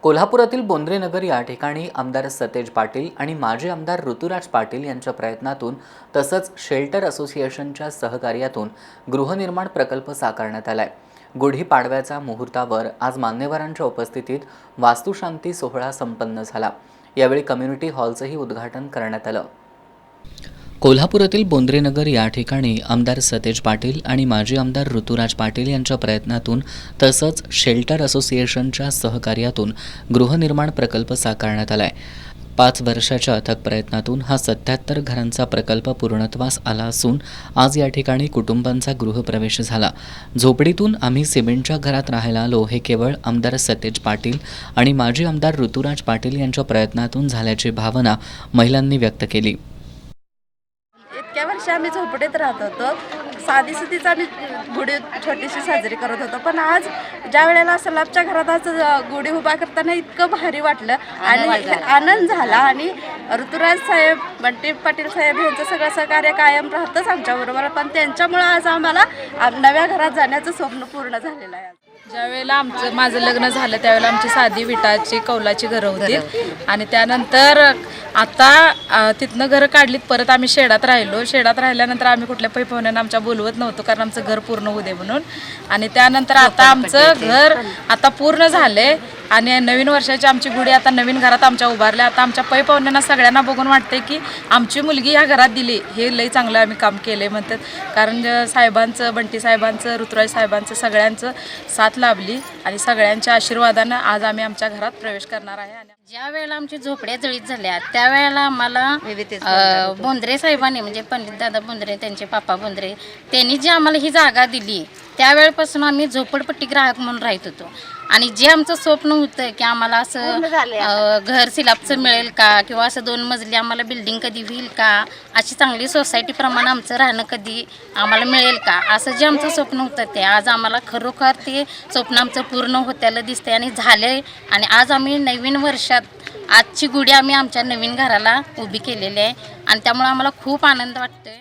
कोल्हापुरातील बोंद्रे नगर या ठिकाणी आमदार सतेज पाटील आणि माजी आमदार ऋतुराज पाटील यांच्या प्रयत्नातून तसंच शेल्टर असोसिएशनच्या सहकार्यातून गृहनिर्माण प्रकल्प साकारण्यात आलाय। गुढीपाडव्याच्या मुहूर्तावर आज मान्यवरांच्या उपस्थितीत वास्तुशांती सोहळा संपन्न झाला। यावेळी कम्युनिटी हॉलचंही उद्घाटन करण्यात आलं। कोल्हापुरातील बोंद्रे नगर या ठिकाणी आमदार सतेज पाटील आणि माजी आमदार ऋतुराज पाटील यांच्या प्रयत्नातून तसंच शेल्टर असोसिएशनच्या सहकार्यातून गृहनिर्माण प्रकल्प साकारण्यात आलाय। 5 वर्षाच्या अथक प्रयत्नातून हा 77 घरांचा प्रकल्प पूर्णत्वास आला असून आज या ठिकाणी कुटुंबांचा गृहप्रवेश झाला। झोपडीतून आम्ही सिमेंटच्या घरात राहायला आलो हे केवळ आमदार सतेज पाटील आणि माजी आमदार ऋतुराज पाटील यांच्या प्रयत्नातून झाल्याची भावना महिलांनी व्यक्त केली। इतक्या वर्ष आम्ही झोपडीत राहत होतो, साधी सुधीच आम्ही गुढी छोटीशी साजरी करत होतो, पण आज ज्या वेळेला सलाबच्या घरात आज गुढी उभा करताना इतकं भारी वाटलं आणि आनंद झाला। आणि ऋतुराज साहेब, बंटी पाटील साहेब यांचं सगळं सहकार्य कायम राहतंच आमच्याबरोबर, पण त्यांच्यामुळं आज आम्हाला नव्या घरात जाण्याचं स्वप्न पूर्ण झालेलं आहे। ज्यावेळेला माझं लग्न झालं त्यावेळेला आमची साधी विटाची कौलाची घरं होती आणि त्यानंतर आता तिथनं घरं काढलीत, परत आम्ही शेडात राहिलो। शेडात राहिल्यानंतर आम्ही कुठल्या पैपवण्यानं आमच्या बोलवत नव्हतो, कारण आमचं घर पूर्ण होऊ दे म्हणून। आणि त्यानंतर आता आमचं घर आता पूर्ण झाले आणि नवीन वर्षाची आमची गुढी आता नवीन घरात आमच्या उभारल्या। आता आमच्या पैपवण्यांना सगळ्यांना बघून वाटते की आमची मुलगी ह्या घरात दिली, हे लई चांगलं आम्ही काम केले म्हणतात। कारण साहेबांचं, बंटी साहेबांचं, ऋतुराज साहेबांचं सगळ्यांचं साथ लाभली आणि सगळ्यांच्या आशीर्वादानं आज आम्ही आमच्या घरात प्रवेश करणार आहे। ज्या वेळेला आमची झोपड्या जळीत झाल्या त्यावेळेला आम्हाला बोंद्रे साहेबांनी, म्हणजे पंडित दादा बोंद्रे, त्यांचे पापा बोंद्रे, त्यांनी जी आम्हाला ही जागा दिली त्यावेळेपासून आम्ही झोपडपट्टी ग्राहक म्हणून राहत होतो। आणि जे आमचं स्वप्न होतं की आम्हाला असं घर सिलाबचं मिळेल का, किंवा असं 2 मजली आम्हाला बिल्डिंग कधी होईल का, अशी चांगली सोसायटीप्रमाणे आमचं राहणं कधी आम्हाला मिळेल का, असं जे आमचं स्वप्न होतं ते आज आम्हाला खरोखर ते स्वप्न आमचं पूर्ण होत्याला दिसतंय आणि झालंय। आणि आज आम्ही नवीन वर्षात आजची गुढी आम्ही आमच्या नवीन घराला उभी केलेली आहे आणि त्यामुळे आम्हाला खूप आनंद वाटतोय।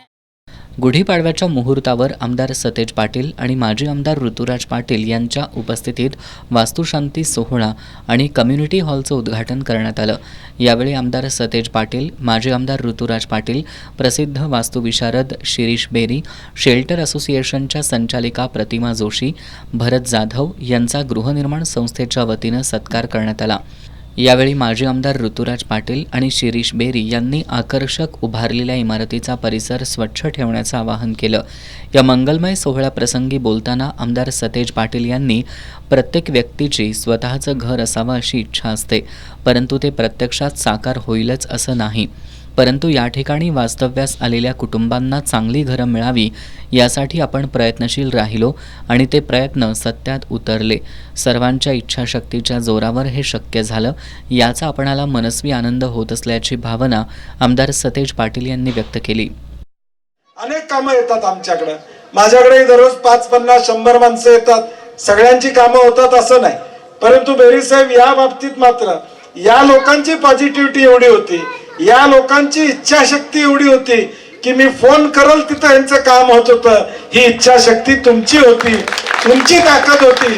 गुढीपाडव्याच्या मुहूर्तावर आमदार सतेज पाटील आणि माजी आमदार ऋतुराज पाटील यांच्या उपस्थितीत वास्तुशांती सोहळा आणि कम्युनिटी हॉलचं उद्घाटन करण्यात आलं। यावेळी आमदार सतेज पाटील, माजी आमदार ऋतुराज पाटील, प्रसिद्ध वास्तुविशारद शिरीष बेरी, शेल्टर असोसिएशनच्या संचालिका प्रतिमा जोशी, भरत जाधव यांचा गृहनिर्माण संस्थेच्या वतीनं सत्कार करण्यात आला। यावेळी माजी आमदार ऋतुराज पाटील आणि शिरीष बेरी यांनी आकर्षक उभारलेल्या इमारतीचा परिसर स्वच्छ ठेवण्याचं आवाहन केलं। या मंगलमय सोहळ्याप्रसंगी बोलताना आमदार सतेज पाटील यांनी प्रत्येक व्यक्तीची स्वतःचं घर असावं अशी इच्छा असते, परंतु ते प्रत्यक्षात साकार होईलच असं नाही, परंतु या ठिकाणी वास्तव्यास आलेल्या कुटुंबांना चांगली घरं मिळावी यासाठी आपण प्रयत्नशील राहिलो आणि ते प्रयत्न सत्यात उतरले। सर्वांच्या इच्छाशक्तीच्या जोरावर हे शक्य झालं, याचा आपणाला मनस्वी आनंद होत असल्याची भावना आमदार सतेज पाटील यांनी व्यक्त केली। अनेक कामं येतात आमच्याकडे, माझ्याकडे दररोज 5, 50, 100 माणसं येतात, सगळ्यांची कामं होतात असं नाही, परंतु बेरी साहेब या बाबतीत मात्र या लोकांची पॉझिटिव्हिटी एवढी होती, या लोकांची इच्छाशक्ती एवढी होती की मी फोन करल तिथं यांचं काम होत होतं। ही इच्छाशक्ती तुमची होती, तुमची ताकद होती।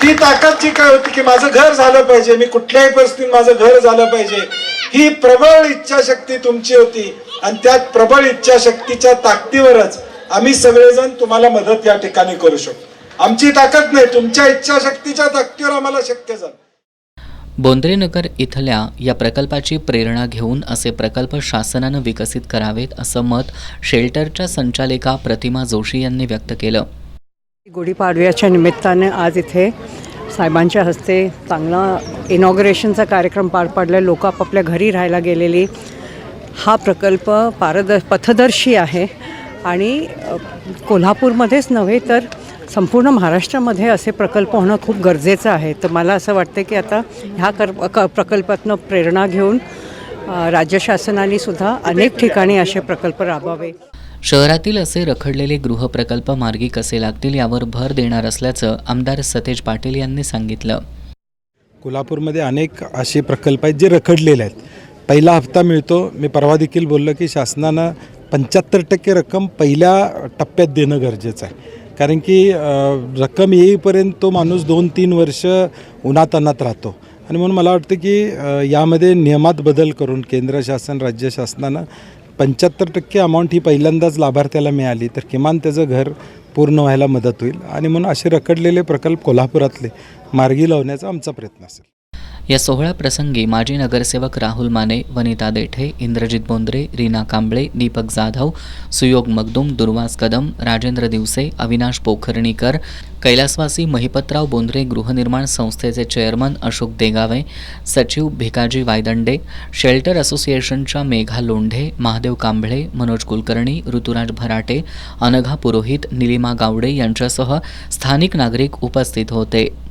ती ताकद जी काय होती की माझं घर झालं पाहिजे, मी कुठल्याही परिस्थितीत माझं घर झालं पाहिजे, ही प्रबळ इच्छाशक्ती तुमची होती आणि त्या प्रबळ इच्छाशक्तीच्या ताकदीवरच आम्ही सगळेजण तुम्हाला मदत या ठिकाणी करू शकतो। आमची ताकद नाही, तुमच्या इच्छाशक्तीच्या ताकदीवर आम्हाला शक्य झालं। बोंद्रे नगर इथल्या या प्रकल्पाची प्रेरणा घेऊन असे प्रकल्प शासनानं विकसित करावेत असं मत शेल्टरच्या संचालिका प्रतिमा जोशी यांनी व्यक्त केलं। गुढीपाडव्याच्या निमित्ताने आज इथे साहेबांच्या हस्ते चांगला इनॉग्रेशनचा कार्यक्रम पार पडला। लोक आपापल्या घरी राहायला गेलेली। हा प्रकल्प पथदर्शी आहे आणि कोल्हापूरमध्येच नव्हे तर संपूर्ण महाराष्ट्रामध्ये असे प्रकल्प होणं खूप गरजेचं आहे। तर मला असं वाटतं की आता ह्या प्रकल्पातनं प्रेरणा घेऊन राज्य शासनाने सुद्धा अनेक ठिकाणी असे प्रकल्प राबवावे। शहरातील असे रखडलेले गृहप्रकल्प मार्गी कसे लागतील यावर भर देणार असल्याचं आमदार सतेज पाटील यांनी सांगितलं। कोल्हापूरमध्ये अनेक असे प्रकल्प आहेत जे रखडलेले आहेत। पहिला हप्ता मिळतो, मी परवा देखील बोललो की शासनानं 75% रक्कम पहिल्या टप्प्यात देणं गरजेचं आहे, कारण की रक्कम येईपर्यंत तो माणूस 2-3 वर्ष उन्हातान्हात राहतो आणि म्हणून मला वाटतं की यामध्ये नियमात बदल करून केंद्र शासन राज्य शासनानं 75% अमाऊंट ही पहिल्यांदाच लाभार्थ्याला मिळाली तर किमान त्याचं घर पूर्ण व्हायला मदत होईल आणि म्हणून असे रखडलेले प्रकल्प कोल्हापुरातले मार्गी लावण्याचा आमचा प्रयत्न असेल. या सोहळ्याप्रसंगी माजी नगरसेवक राहुल माने, वनिता देठे, इंद्रजित बोंद्रे, रीना कांबळे, दीपक जाधव, सुयोग मगदूम, दुर्वास कदम, राजेंद्र दिवसे, अविनाश पोखर्णीकर, कैलासवासी महिपतराव बोंद्रे गृहनिर्माण संस्थेचे चेअरमन अशोक देगावे, सचिव भिकाजी वायदंडे, शेल्टर असोसिएशनच्या मेघा लोंढे, महादेव कांबळे, मनोज कुलकर्णी, ऋतुराज भराटे, अनघा पुरोहित, निलिमा गावडे यांच्यासह स्थानिक नागरिक उपस्थित होते.